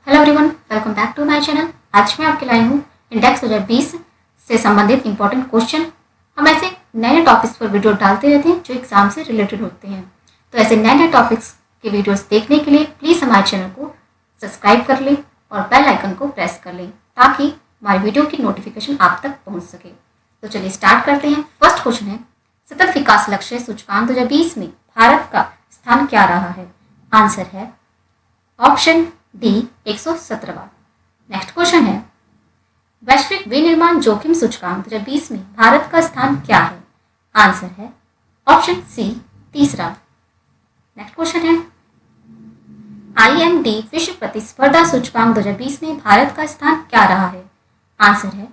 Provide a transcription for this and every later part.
Hello everyone, welcome back to my channel. आज मैं आपके लाई हूँ इंडेक्स 2020 से संबंधित इंपॉर्टेंट क्वेश्चन। हम ऐसे नए टॉपिक्स पर वीडियो डालते रहते हैं जो एग्जाम से रिलेटेड होते हैं। तो ऐसे नए नए टॉपिक्स के वीडियोस देखने के लिए प्लीज़ हमारे चैनल को सब्सक्राइब कर लें और बेल आइकन को प्रेस कर लें ताकि हमारे वीडियो की नोटिफिकेशन आप तक पहुँच सके। तो चलिए स्टार्ट करते हैं। फर्स्ट क्वेश्चन है, सतत विकास लक्ष्य सूचकांक 2020 में भारत का स्थान क्या रहा है? आंसर है ऑप्शन डी 117वां। नेक्स्ट क्वेश्चन है, वैश्विक विनिर्माण जोखिम सूचकांक 2020 में भारत का स्थान क्या है? आंसर है ऑप्शन सी 3रा। नेक्स्ट क्वेश्चन है, IMD विश्व प्रतिस्पर्धा सूचकांक 2020 में भारत का स्थान क्या रहा है? आंसर है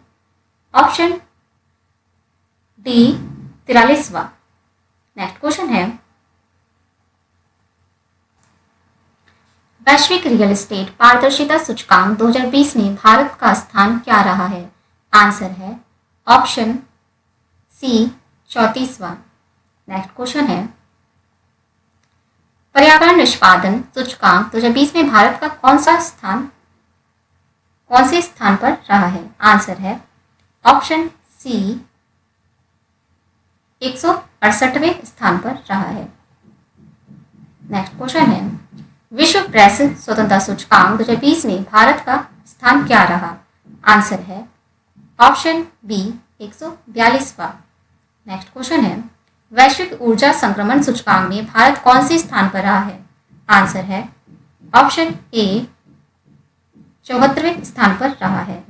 ऑप्शन डी 43वां। नेक्स्ट क्वेश्चन है, वैश्विक रियल एस्टेट पारदर्शिता सूचकांक 2020 में भारत का स्थान क्या रहा है? आंसर है ऑप्शन सी 34वां। नेक्स्ट क्वेश्चन है, पर्यावरण निष्पादन सूचकांक 2020 में भारत का कौन से स्थान पर रहा है? आंसर है ऑप्शन सी 168वें स्थान पर रहा है। नेक्स्ट क्वेश्चन है, विश्व प्रेस स्वतंत्रता सूचकांक 2020 में भारत का स्थान क्या रहा? आंसर है ऑप्शन बी 142वां। नेक्स्ट क्वेश्चन है, वैश्विक ऊर्जा संक्रमण सूचकांक में भारत कौन से स्थान पर रहा है? आंसर है ऑप्शन ए 74वें स्थान पर रहा है।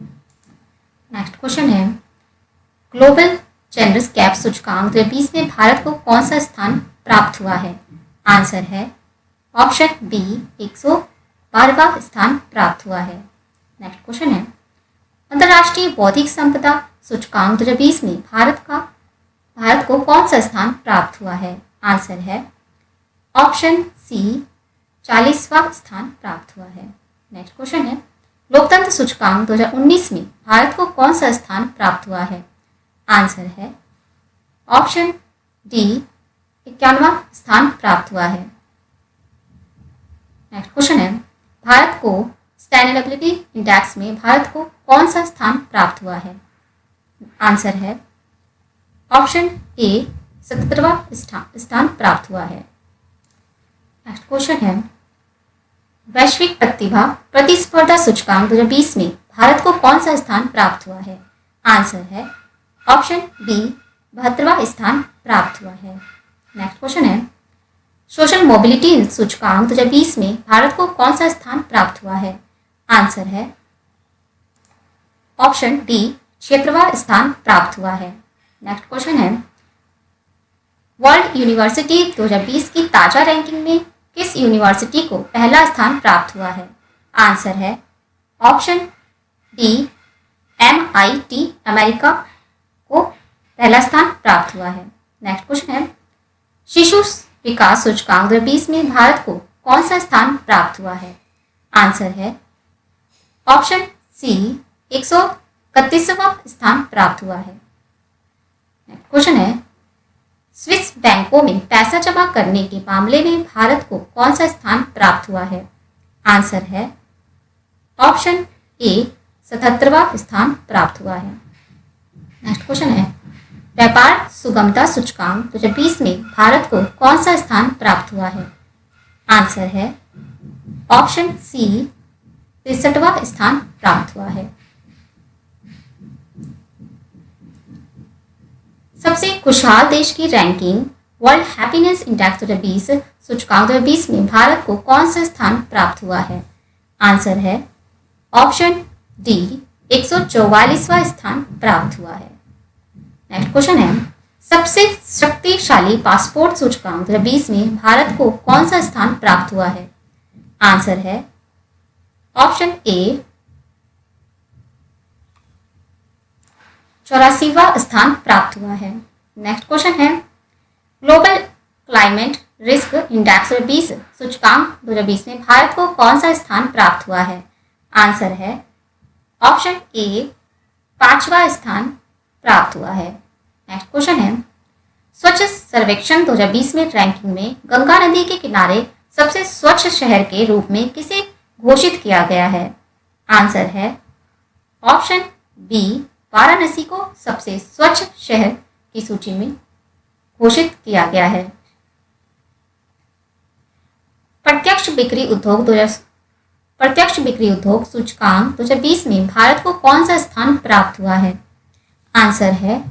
नेक्स्ट क्वेश्चन है, ग्लोबल जेंडर्स गैप सूचकांक 2020 में भारत को कौन सा स्थान प्राप्त हुआ है? आंसर है ऑप्शन बी 112वां स्थान प्राप्त हुआ है। नेक्स्ट क्वेश्चन है, अंतर्राष्ट्रीय बौद्धिक संपदा सूचकांक 2020 में भारत को कौन सा स्थान प्राप्त हुआ है? आंसर है ऑप्शन सी 40वां स्थान प्राप्त हुआ है। नेक्स्ट क्वेश्चन है, लोकतंत्र सूचकांक 2019 में भारत को कौन सा स्थान प्राप्त हुआ है? आंसर है ऑप्शन डी 51वां स्थान प्राप्त हुआ है। नेक्स्ट क्वेश्चन है, भारत को सस्टेनेबिलिटी इंडेक्स में भारत को कौन सा स्थान प्राप्त हुआ है? आंसर है ऑप्शन ए 77वां स्थान प्राप्त हुआ है। नेक्स्ट क्वेश्चन है, वैश्विक प्रतिभा प्रतिस्पर्धा सूचकांक 2020 में भारत को कौन सा स्थान प्राप्त हुआ है? आंसर है ऑप्शन बी 72वां स्थान प्राप्त हुआ है। नेक्स्ट क्वेश्चन है, सोशल मोबिलिटी सूचकांक 2020 में भारत को कौन सा स्थान प्राप्त हुआ है? आंसर है ऑप्शन डी 76वां स्थान प्राप्त हुआ है। नेक्स्ट क्वेश्चन है, वर्ल्ड यूनिवर्सिटी 2020 की ताजा रैंकिंग में किस यूनिवर्सिटी को पहला स्थान प्राप्त हुआ है? आंसर है ऑप्शन डी MIT अमेरिका को पहला स्थान प्राप्त हुआ है। नेक्स्ट क्वेश्चन है, शिशु विकास सूचकांक 2020 में भारत को कौन सा स्थान प्राप्त हुआ है? आंसर है ऑप्शन सी 131वां स्थान प्राप्त हुआ है। नेक्स्ट क्वेश्चन है, स्विस बैंकों में पैसा जमा करने के मामले में भारत को कौन सा स्थान प्राप्त हुआ है? आंसर है ऑप्शन ए 77वां स्थान प्राप्त हुआ है। नेक्स्ट क्वेश्चन है, व्यापार सुगमता सूचकांक 2020 में भारत को कौन सा स्थान प्राप्त हुआ है? आंसर है ऑप्शन सी 63वां स्थान प्राप्त हुआ है। सबसे खुशहाल देश की रैंकिंग वर्ल्ड हैप्पीनेस इंडेक्स 2020 सूचकांक 2020 में भारत को कौन सा स्थान प्राप्त हुआ है? आंसर है ऑप्शन डी 144वां स्थान प्राप्त हुआ है। नेक्स्ट क्वेश्चन है, सबसे शक्तिशाली पासपोर्ट सूचकांक 2020 में भारत को कौन सा स्थान प्राप्त हुआ है? आंसर है ऑप्शन ए 84वां स्थान प्राप्त हुआ है। नेक्स्ट क्वेश्चन है, ग्लोबल क्लाइमेट रिस्क इंडेक्स 2020 सूचकांक 2020 में भारत को कौन सा स्थान प्राप्त हुआ है? आंसर है ऑप्शन ए 5वां स्थान प्राप्त हुआ है। नेक्स्ट क्वेश्चन है, स्वच्छ सर्वेक्षण 2020 में रैंकिंग में गंगा नदी के किनारे सबसे स्वच्छ शहर के रूप में किसे घोषित किया गया है? आंसर है ऑप्शन बी, वाराणसी को सबसे स्वच्छ शहर की सूची में घोषित किया गया है। प्रत्यक्ष बिक्री उद्योग सूचकांक 2020 में भारत को कौन सा स्थान प्राप्त हुआ है? आंसर है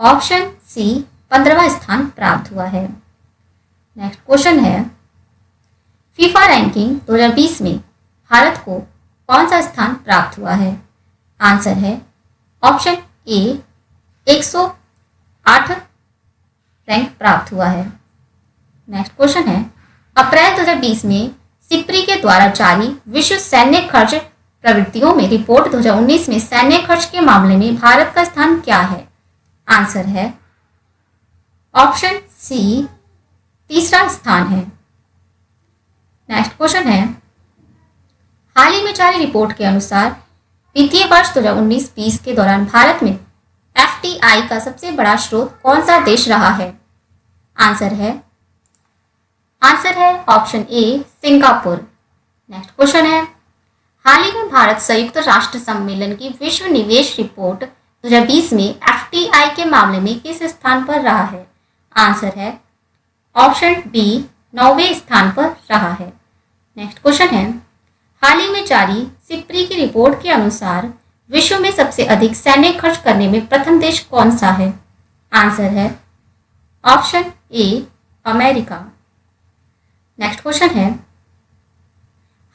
ऑप्शन सी, 15वां स्थान प्राप्त हुआ है। नेक्स्ट क्वेश्चन है, फीफा रैंकिंग 2020 में भारत को कौन सा स्थान प्राप्त हुआ है? आंसर है ऑप्शन ए, 108 रैंक प्राप्त हुआ है। नेक्स्ट क्वेश्चन है, अप्रैल 2020 में सिप्री के द्वारा जारी विश्व सैन्य खर्च प्रवृत्तियों में रिपोर्ट 2019 में सैन्य खर्च के मामले में भारत का स्थान क्या है? आंसर है ऑप्शन सी, तीसरा स्थान है। नेक्स्ट क्वेश्चन है, हाल ही में जारी रिपोर्ट के अनुसार वित्तीय वर्ष 2019-20 के दौरान भारत में एफडीआई का सबसे बड़ा स्रोत कौन सा देश रहा है? आंसर है option A, Singapore. Next question है, हाल ही में भारत संयुक्त राष्ट्र सम्मेलन की विश्व निवेश रिपोर्ट 2020 में एफडीआई के मामले में किस स्थान पर रहा है? आंसर है ऑप्शन बी, 9वें स्थान पर रहा है। नेक्स्ट क्वेश्चन है, हाल ही में जारी सिप्री की रिपोर्ट के अनुसार विश्व में सबसे अधिक सैन्य खर्च करने में प्रथम देश कौन सा है? आंसर है option A, America. Next question है,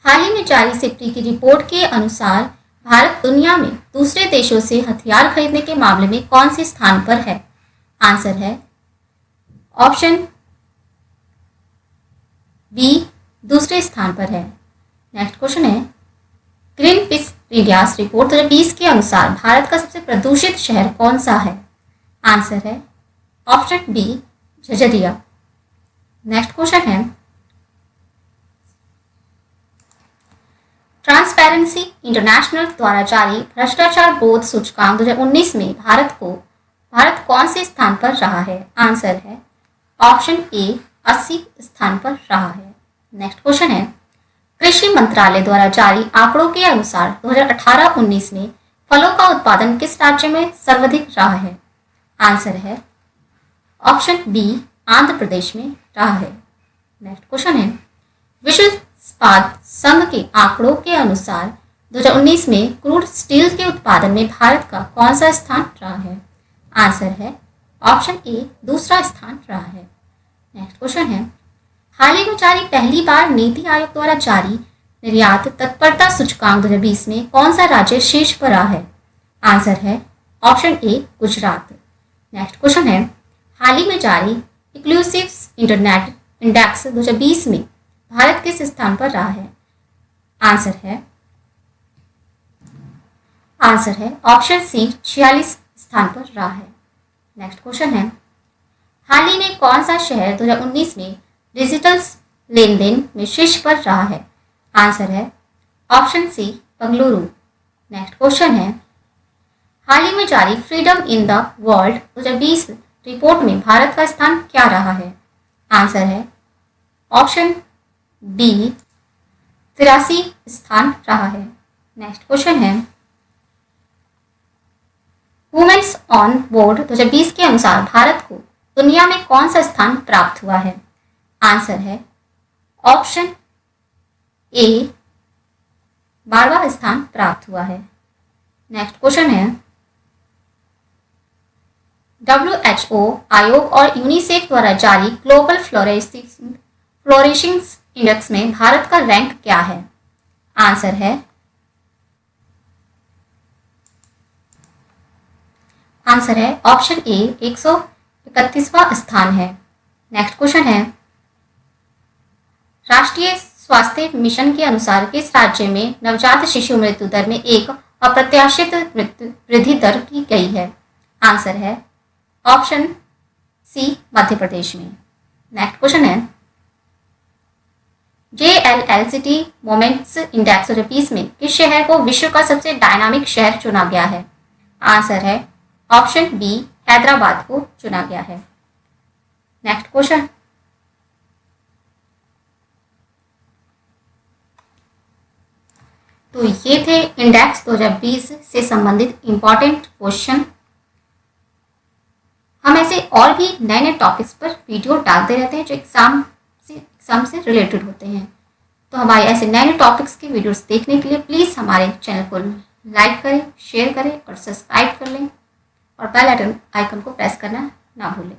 हाल ही में जारी सिप्री की रिपोर्ट के अनुसार भारत दुनिया में दूसरे देशों से हथियार खरीदने के मामले में कौन से स्थान पर है? आंसर है ऑप्शन बी, दूसरे स्थान पर है। नेक्स्ट क्वेश्चन है, ग्रीन पीस इंडिया रिपोर्ट 2020 के अनुसार भारत का सबसे प्रदूषित शहर कौन सा है? आंसर है ऑप्शन बी, झझरिया। नेक्स्ट क्वेश्चन है, ट्रांसपेरेंसी इंटरनेशनल द्वारा जारी भ्रष्टाचार बोध सूचकांक 2019 में भारत कौन से स्थान पर रहा है? आंसर है ऑप्शन ए, 80 स्थान पर रहा है। नेक्स्ट क्वेश्चन है, कृषि मंत्रालय द्वारा जारी आंकड़ों के अनुसार 2018-19 में फलों का उत्पादन किस राज्य में सर्वाधिक रहा है? आंसर है ऑप्शन बी, आंध्र प्रदेश में रहा है। नेक्स्ट क्वेश्चन है, विश्व इस्पात संघ के आंकड़ों के अनुसार 2019 में क्रूड स्टील के उत्पादन में भारत का कौन सा स्थान रहा है? आंसर है ऑप्शन ए, दूसरा स्थान रहा है। नेक्स्ट क्वेश्चन है, हाल ही में जारी पहली बार नीति आयोग द्वारा जारी निर्यात तत्परता सूचकांक 2020 में कौन सा राज्य शीर्ष पर रहा है? आंसर है option A, Gujarat. Next question है, हाल ही में जारी इंक्लूसिव इंटरनेट इंडेक्स 2020 में भारत किस स्थान पर रहा है? आंसर है ऑप्शन सी, 46 स्थान पर रहा है। नेक्स्ट क्वेश्चन है, हाल ही में कौन सा शहर 2019 में डिजिटल लेन देन में शीर्ष पर रहा है? आंसर है option C, Bengaluru. Next question है, हाल ही में जारी freedom in the world 2020 report में भारत का स्थान क्या रहा है? आंसर है ऑप्शन बी, 83 स्थान रहा है। नेक्स्ट क्वेश्चन है, वुमेन्स ऑन बोर्ड 2020 के अनुसार भारत को दुनिया में कौन सा स्थान प्राप्त हुआ है? आंसर है ऑप्शन ए, 12वां स्थान प्राप्त हुआ है। नेक्स्ट क्वेश्चन है, WHO आयोग और यूनिसेफ द्वारा जारी ग्लोबल फ्लोरिशिंग इंडेक्स में भारत का रैंक क्या है? आंसर है ऑप्शन ए, 131वां स्थान है। नेक्स्ट क्वेश्चन है, राष्ट्रीय स्वास्थ्य मिशन के अनुसार किस राज्य में नवजात शिशु मृत्यु दर में एक अप्रत्याशित वृद्धि दर की गई है? आंसर है ऑप्शन सी, मध्य प्रदेश में। नेक्स्ट क्वेश्चन है, JLLCT मोमेंट्स इंडेक्स 2020 में किस शहर को विश्व का सबसे डायनामिक शहर चुना गया है? आंसर है ऑप्शन बी, हैदराबाद को चुना गया है। नेक्स्ट क्वेश्चन, तो ये थे इंडेक्स 2020 से संबंधित इम्पॉर्टेंट क्वेश्चन। हम ऐसे और भी नए नए टॉपिक्स पर वीडियो डालते रहते हैं जो एग्जाम से रिलेटेड होते हैं। तो हमारे ऐसे नए नए टॉपिक्स के वीडियोस देखने के लिए प्लीज़ हमारे चैनल को लाइक करें, शेयर करें और सब्सक्राइब कर लें और बेल आइकन को प्रेस करना ना भूलें।